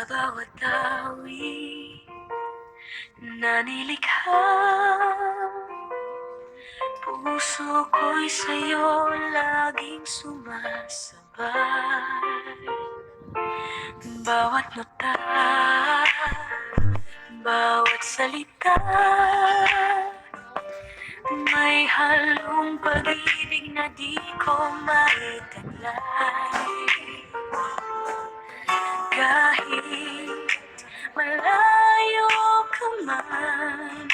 bawat awit na nilikha, puso ko'y sa'yo laging sumasabay. Bawat nota, bawat salita, may halong pag-ibig na di ko maitaglay. Kahit malayo ka man,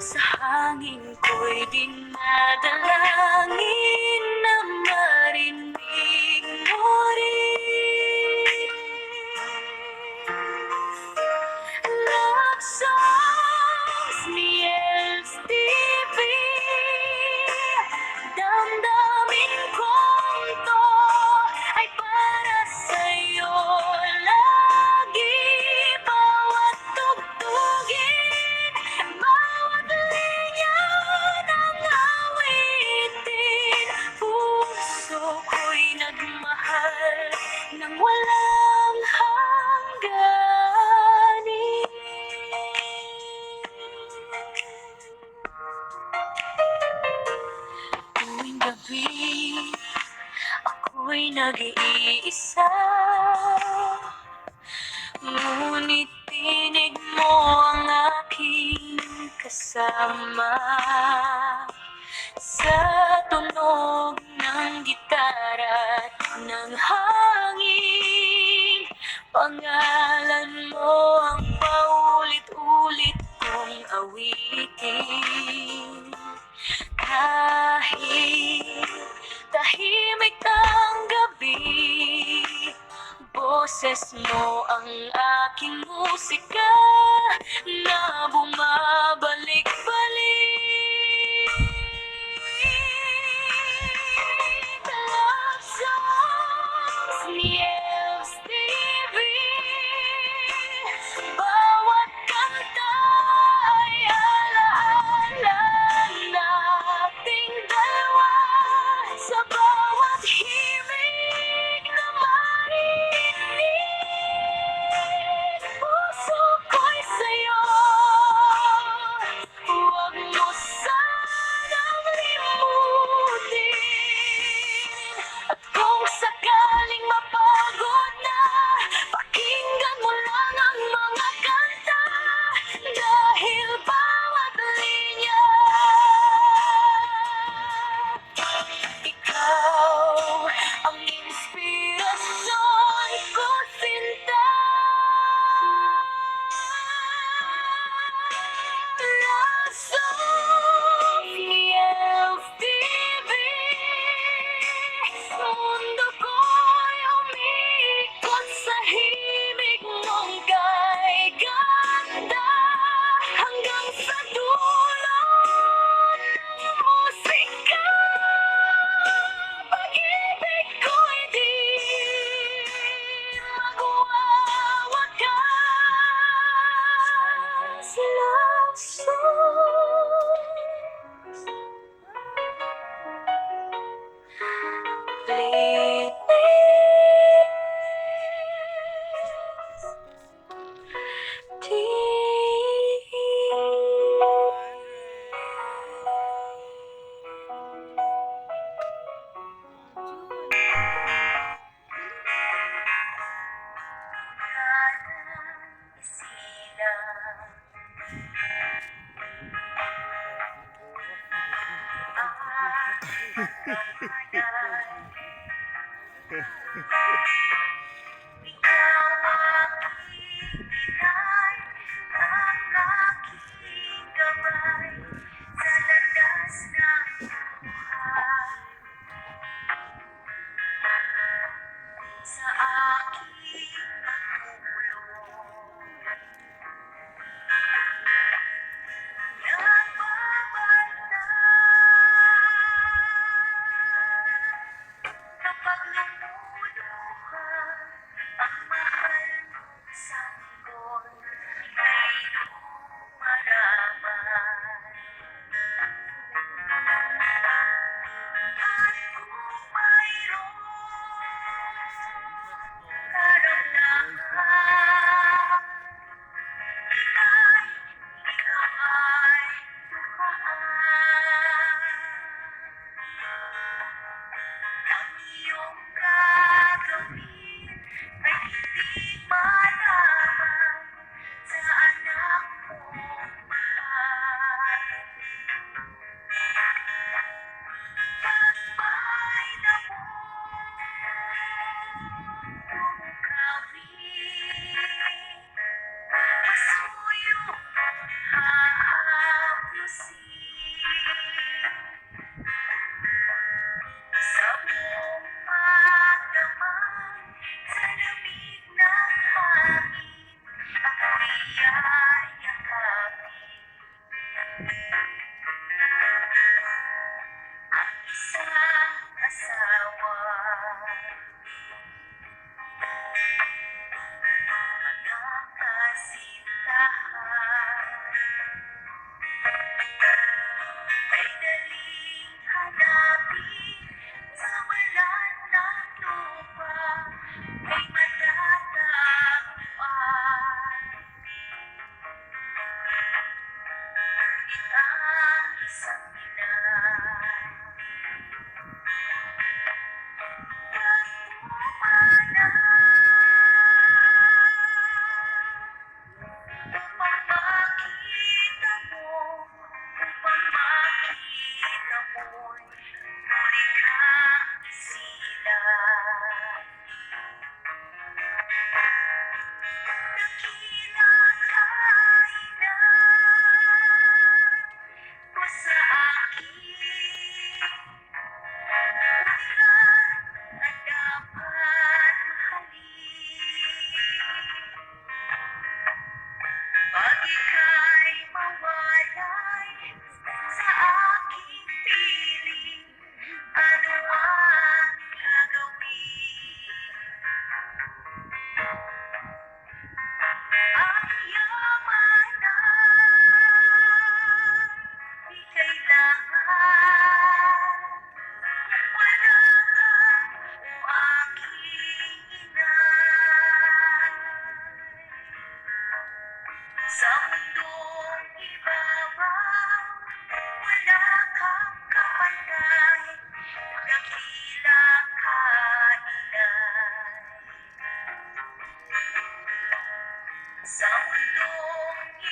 sa hangin ko'y dinadalangin na marinig mo rin. Love songs ni Els TV, damdamin kong to ay para sa'yo lagi. Bawat tugtugin, bawat linya ng awitin, puso ko'y nagmahal ng walang hangganin. Tuwing gabi, ako'y nag-iisa, ngunit tinig mo ang aking kasama. Sa tunog ng gitara at ng hangin, pangalan mo ang paulit-ulit kong awitin. Kahit tahimik ang gabi, boses mo ang aking musika na bumabalik-balik. Love songs ni Els TV, bawat kanta ay alaala nating dalawa. Sa bawat himig na marinig, puso ko'y sa'yo, huwag mo sanang limutin. At kung sakaling mapagod na, pakinggan mo lang ang mga kanta, dahil bawat linya, ikaw ang inspirasyon ko, sinta. Love song ni Els TV, mundo ko'y umiikot sa himig mong kay ganda, hanggang sa dulo ng musika. Pag-ibig ko'y di magwawakas. Love songs. Please. Ikaw aking binay, ang aking gabay, sa landas ng buhay. Sa aking pagtulong, nagbabantay. Kapag lumuluha ang mahal mong sanggol, ay lumaraman. At kung mayroong karamdaman,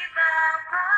iba pa.